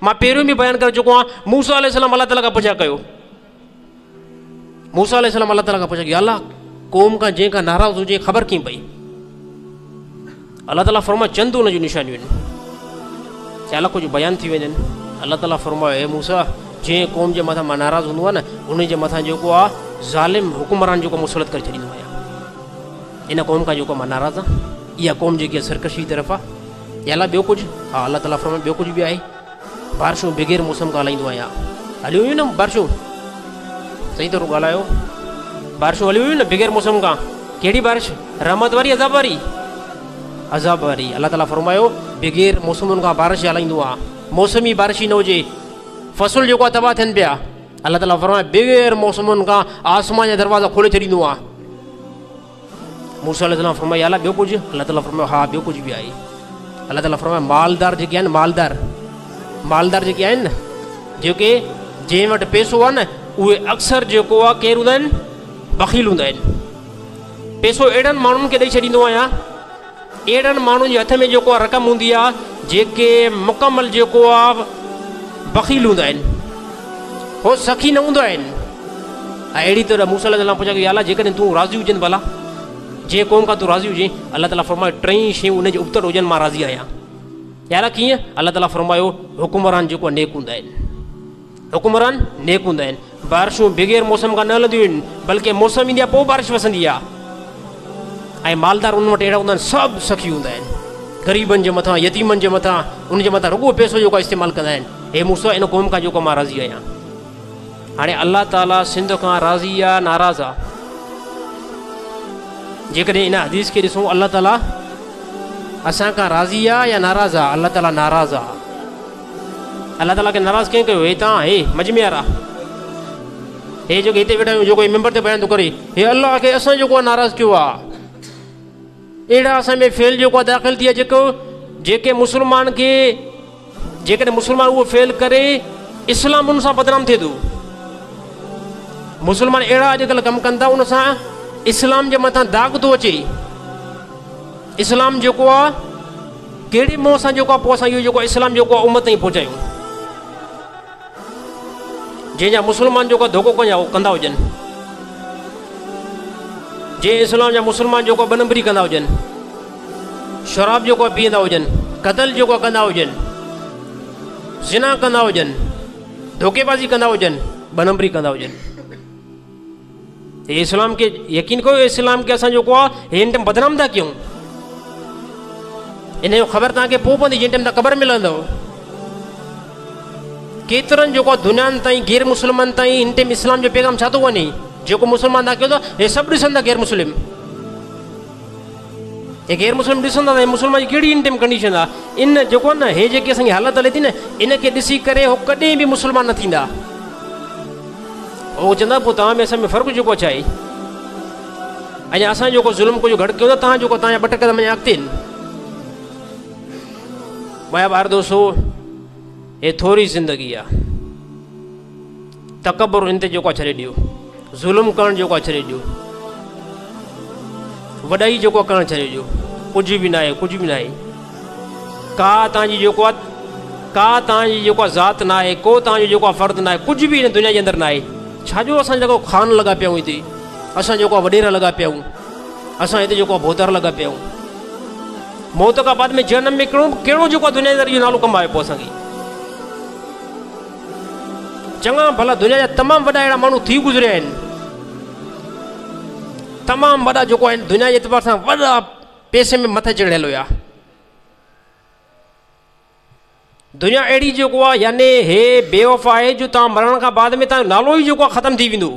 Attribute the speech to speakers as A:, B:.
A: मां पहिरियों बि बयानु करे चुको आहियां, मूसा अलैहिस्सलाम अलाह ताला खां पुछा कयो, मूसा अलैहिस्सलाम अलाह ताला खां पुछा कयो, अलाह क़ौम खां जंहिंखां नाराज़ हुजे ख़बर कीअं पई? अलाह ताला फरमाए चंद हुन जूं निशानियूं आहिनि। अलाह कुझु बयानु थी वञनि, अलाह ताला फरमायो हे मूसा, जंहिं क़ौम जे मथां मां नाराज़ हूंदो आहे न, उन जे मथां जेको आहे ज़ालिम हुकुमरान जेको मुसलत करे छॾींदो आहियां। इन क़ौम खां जेको मां नाराज़ आहियां, इहा क़ौम जेकी आहे सरकशी तरफ़ आहे। या अलाह ॿियो कुझु? हा, अलाह ताला फरमाए ॿियो कुझु बि आहे। बारिशूं बग़ैर मौसम खां हलाईंदो आहियां। हलियूं हुयूं न बारिशूं, सही थोरो ॻाल्हायो, बारिशूं हलियूं हुयूं न बग़ैर मौसम खां। कहिड़ी बारिश? रहमत वारी अज़ाब वारी? अज़ाब वारी। अलाह ताला फरमायो बग़ैर मौसमुनि खां बारिश हलाईंदो आहे। मौसमी बारिश ई न हुजे, फ़सुल जेको आहे तबाह थियनि पिया, अलाह ताला फरमाए बग़ैर मौसमुनि खां आसमान जा दरवाज़ा खोले छॾींदो आहे। मूसा अलैहिस्सलाम फरमायो अलाह ॿियो कुझु? अलाह ताला फरमायो हा ॿियो कुझु बि आहे। अलाह ताला फरमाए मालदार जेके आहिनि, मालदार जेके आहिनि न, जेके जंहिं वटि पैसो आहे न, उहे अक्सर जेको आहे केरु हूंदा आहिनि? बख़ील हूंदा आहिनि। पैसो अहिड़नि माण्हुनि खे ॾेई छॾींदो आहियां, अहिड़नि माण्हुनि जे हथ में जेको आहे रक़म हूंदी आहे, जेके मुकमल जेको आहे बख़ील हूंदा आहिनि, हो सखी न हूंदा आहिनि। ऐं अहिड़ी तरह मूसा अलैहिस्सलाम पुछा कयो अलाह जेकॾहिं तूं राज़ी हुजनि भला, जंहिं क़ौम खां तूं राज़ी हुजे, अलाह ताला फरमायो टई शयूं उन जे उबतड़ हुजनि मां राज़ी आहियां। या अलाह कीअं? अलाह ताला फरमायो हुकुमरान जेको नेक हूंदा आहिनि, हुकुमरान नेक हूंदा आहिनि। बारिशूं बग़ैर मौसम खां न हलंदियूं आहिनि, बल्कि मौसम ईंदी आहे पोइ बारिश वसंदी आहे। ऐं मालदार उन वटि अहिड़ा हूंदा आहिनि, सभु सखी हूंदा आहिनि, ग़रीबनि जे मथां, यतीमनि जे मथां, उन जे मथां रुॻो पैसो जेको आहे इस्तेमालु कंदा आहिनि। हे मूसा इन क़ौम खां जेको मां राज़ी आहियां। हाणे अलाह ताला सिंध खां राज़ी आहे नाराज़ आहे? जेकॾहिं इन हदीस खे ॾिसूं, अलाह ताला असां खां राज़ी आहे या नाराज़ आहे? अलाह ताला नाराज़ आहे। अलाह ताला खे नाराज़ कंहिं कयो? हे तव्हां, हे मजमे वारा, हे जेके हिते वेठा आहियूं, जेको मेंबर ते बयानु थो करे, हे अलाह खे असां जेको आहे नाराज़ कयो आहे। अहिड़ा असां में फेल जेको आहे दाख़िल थी आहे, जेके मुस्लमान खे, जेकॾहिं मुस्लमान उहो फेल करे, इस्लाम उन सां बदनाम थिए थो। मुस्लमान अहिड़ा अॼुकल्ह कमु कनि था, उन सां इस्लाम जे मथां दाग़ थो अचे। इस्लाम जेको आहे कहिड़े मुंहं सां जेको आहे पोइ असां इहो जेको इस्लाम जेको आहे उम्मत ताईं पहुचायूं, जंहिंजा मुस्लमान जेको आहे धोखो कंदा हुजनि, जंहिं इस्लाम जा मुस्लमान जेको आहे ॿ नंबरी कंदा हुजनि, शराब जेको आहे पीअंदा हुजनि, क़त्ल जेको आहे कंदा हुजनि, ज़िना कंदा हुजनि, धोखेबाज़ी कंदा हुजनि, ॿ नंबरी कंदा हुजनि। इस्लाम खे यकीन कयो, इस्लाम खे असां जेको आहे हिन टाइम बदनाम था कयूं। इन जो ख़बर तव्हांखे पोइ पवंदी जंहिं टाइम तव्हां ख़बर मिलंदव। केतिरनि जेको आहे दुनियानि ताईं, गैर मुस्लमान ताईं हिन टाइम इस्लाम जो पैगाम छा थो वञे? जेको मुस्लमान तव्हां कयो था, हे सभु ॾिसनि था गैर मुस्लिम, हे गैर मुस्लिम ॾिसंदा त मुस्लमान जी कहिड़ी हिन टाइम कंडीशन आहे। इन जेको आहे न, हे जेकी असांजी हालत हले थी न, इन खे ॾिसी करे हो कॾहिं बि मुस्लमान न थींदा। उहो चवंदा पोइ तव्हां में असां में फ़र्क़ु जेको छा आहे? अञा असां जेको ज़ुल्म कुझु घटि कयो था, तव्हां जेको तव्हांजा ॿ टका अञा अॻिते आहिनि। मुंहिंजा ॿार दोस्तो, हे थोरी ज़िंदगी आहे, तकबर इन ते जेको आहे छॾे ॾियो, ज़ुल्म करणु जेको आहे छॾे ॾियो, वॾाई जेको आहे करणु छॾे ॾियो। कुझु बि न आहे, कुझु बि न आहे। का तव्हांजी जेको आहे, का तव्हांजी जेको आहे ज़ात न आहे, को तव्हांजो जेको आहे फ़र्दु न आहे, कुझु बि हिन दुनिया जे अंदरि न आहे। छाजो असां जेको ख़ान लॻा पिया आहियूं हिते, असां जेको आहे वॾेरा लॻा पिया आहियूं, असां हिते जेको आहे बोतार लॻा पिया आहियूं। मौत खां बाद में जनम में कहिड़ो जेको आहे दुनिया जे अंदरि इहो नालो कमायो पोइ असांखे? चङा भला दुनिया जा तमामु वॾा अहिड़ा माण्हू थी गुज़रिया आहिनि, तमामु वॾा जेको आहिनि दुनिया जे एतबार सां वॾा पैसे में मथे चढ़ियल हुया। दुनिया अहिड़ी जेको आहे, यानी हे बेवफ़ा आहे जो तव्हां मरण खां बाद में तव्हांजो नालो ई जेको आहे ख़तमु थी वेंदो।